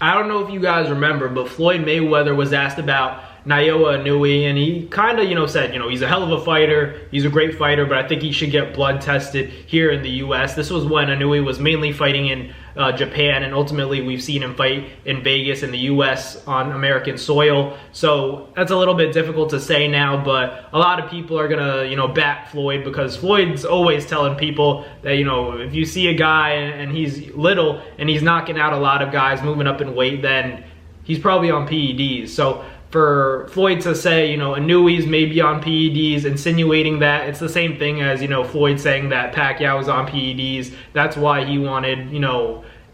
I don't know if you guys remember, but Floyd Mayweather was asked about Inoue, and he kind of, said, he's a hell of a fighter, he's a great fighter, but I think he should get blood tested here in the U.S. This was when Inoue was mainly fighting in Japan, and ultimately we've seen him fight in Vegas in the U.S. on American soil. So that's a little bit difficult to say now, but a lot of people are gonna, back Floyd, because Floyd's always telling people that, if you see a guy and he's little and he's knocking out a lot of guys moving up in weight, then he's probably on PEDs. So for Floyd to say, Inoue's maybe on PEDs, insinuating that, it's the same thing as, Floyd saying that Pacquiao was on PEDs. That's why he wanted,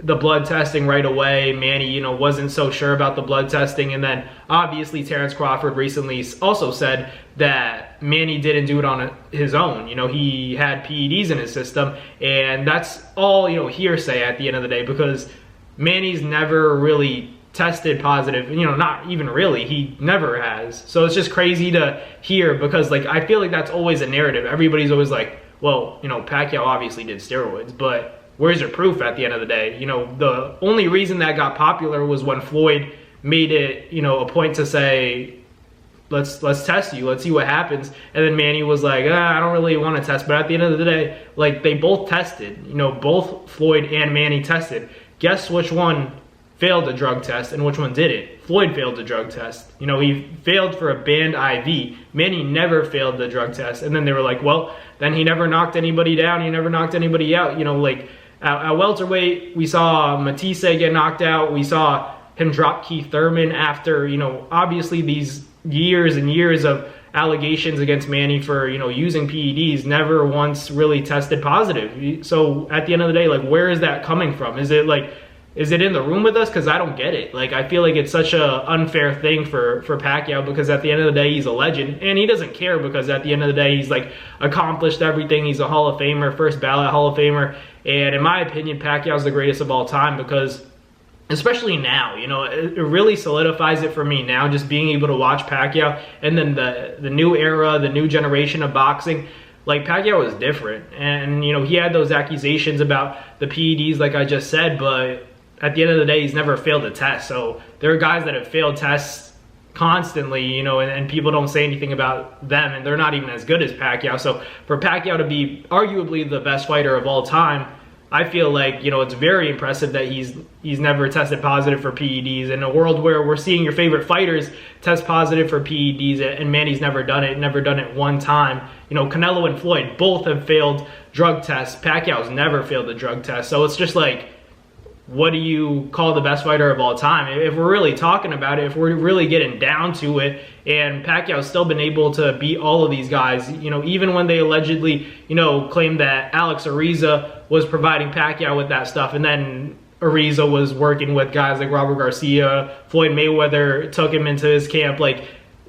the blood testing right away. Manny, wasn't so sure about the blood testing. And then obviously Terrence Crawford recently also said that Manny didn't do it on his own. He had PEDs in his system, and that's all, hearsay at the end of the day, because Manny's never really tested positive, not even really, he never has. So it's just crazy to hear, because I feel like that's always a narrative. Everybody's always like, well, Pacquiao obviously did steroids, but where's your proof at the end of the day? The only reason that got popular was when Floyd made it, a point to say, let's test you, let's see what happens. And then Manny was like, I don't really want to test. But at the end of the day, they both tested, both Floyd and Manny tested. Guess which one failed a drug test and which one didn't? Floyd failed the drug test. He failed for a banned IV. Manny never failed the drug test. And then they were like, well, then he never knocked anybody down, he never knocked anybody out. At welterweight, we saw Matisse get knocked out. We saw him drop Keith Thurman after, obviously these years and years of allegations against Manny for, using PEDs, never once really tested positive. So at the end of the day, where is that coming from? Is it in the room with us? Because I don't get it. I feel like it's such a unfair thing for Pacquiao, because at the end of the day, he's a legend, and he doesn't care, because at the end of the day, he's accomplished everything. He's a Hall of Famer, first ballot Hall of Famer. And in my opinion, Pacquiao's the greatest of all time, because especially now, it really solidifies it for me now, just being able to watch Pacquiao, and then the new era, the new generation of boxing. Pacquiao is different, and he had those accusations about the PEDs, like I just said, but at the end of the day, he's never failed a test. So there are guys that have failed tests constantly, and people don't say anything about them, and they're not even as good as Pacquiao. So for Pacquiao to be arguably the best fighter of all time, I feel like, it's very impressive that he's never tested positive for PEDs. In a world where we're seeing your favorite fighters test positive for PEDs, and Manny's never done it one time. Canelo and Floyd both have failed drug tests. Pacquiao's never failed a drug test. So it's just what do you call the best fighter of all time? If we're really talking about it, if we're really getting down to it, and Pacquiao's still been able to beat all of these guys, even when they allegedly, claimed that Alex Ariza was providing Pacquiao with that stuff, and then Ariza was working with guys like Robert Garcia, Floyd Mayweather took him into his camp.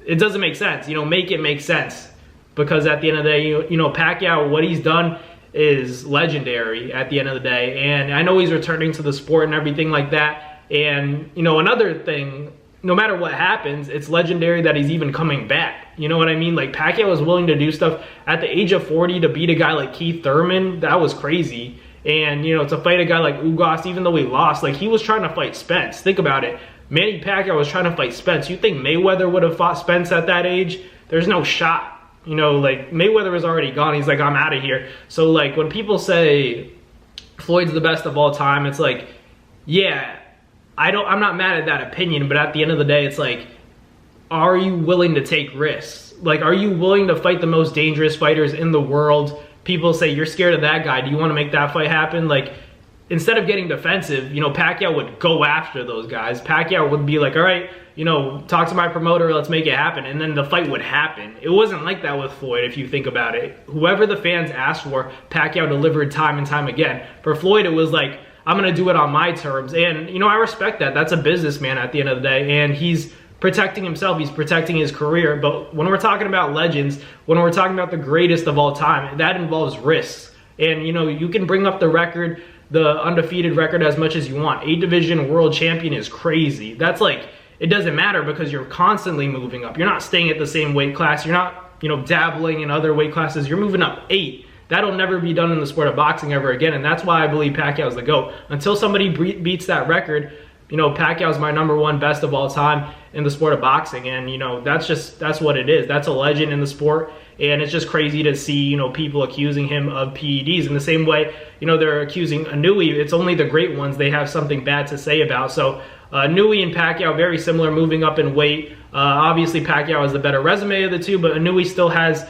It doesn't make sense. Make it make sense, because at the end of the day, Pacquiao, what he's done is legendary at the end of the day. And I know he's returning to the sport and everything like that. And, another thing, no matter what happens, it's legendary that he's even coming back. You know what I mean? Pacquiao was willing to do stuff at the age of 40 to beat a guy like Keith Thurman. That was crazy. And, to fight a guy like Ugas, even though he lost, he was trying to fight Spence. Think about it. Manny Pacquiao was trying to fight Spence. You think Mayweather would have fought Spence at that age? There's no shot. Mayweather was already gone. He's like, I'm out of here. So when people say Floyd's the best of all time, it's yeah, I'm not mad at that opinion, but at the end of the day, it's are you willing to take risks? Are you willing to fight the most dangerous fighters in the world? People say, you're scared of that guy. Do you want to make that fight happen? Instead of getting defensive, Pacquiao would go after those guys. Pacquiao would be like, all right, talk to my promoter, let's make it happen. And then the fight would happen. It wasn't like that with Floyd, if you think about it. Whoever the fans asked for, Pacquiao delivered time and time again. For Floyd, it was I'm going to do it on my terms. And, I respect that. That's a businessman at the end of the day. And he's protecting himself. He's protecting his career. But when we're talking about legends, when we're talking about the greatest of all time, that involves risks. And, you can bring up the record, the undefeated record, as much as you want. 8-division world champion is crazy. That's it doesn't matter, because you're constantly moving up. You're not staying at the same weight class. You're not, dabbling in other weight classes. You're moving up 8. That'll never be done in the sport of boxing ever again. And that's why I believe Pacquiao's the GOAT. Until somebody beats that record, you know, Pacquiao's my #1 best of all time in the sport of boxing. And, you know, that's what it is. That's a legend in the sport. And it's just crazy to see, you know, people accusing him of PEDs in the same way, you know, they're accusing Inoue. It's only the great ones they have something bad to say about. So Inoue and Pacquiao, very similar, moving up in weight. Obviously, Pacquiao has the better resume of the two, but Inoue still has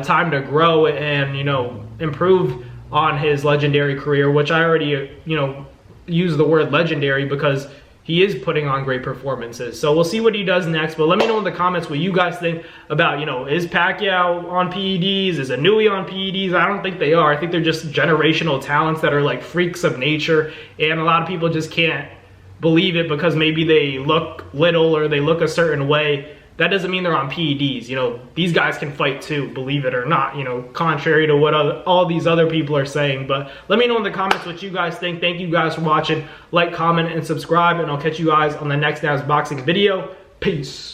time to grow and, you know, improve on his legendary career, which I already, you know, use the word legendary because he is putting on great performances. So we'll see what he does next. But let me know in the comments what you guys think about, you know, is Pacquiao on PEDs? Is Inoue on PEDs? I don't think they are. I think they're just generational talents that are like freaks of nature. And a lot of people just can't believe it because maybe they look little or they look a certain way. That doesn't mean they're on PEDs. You know, these guys can fight too, believe it or not, you know, contrary to what all these other people are saying. But let me know in the comments what you guys think. Thank you guys for watching. Like, comment, and subscribe, and I'll catch you guys on the next Boxing video. Peace.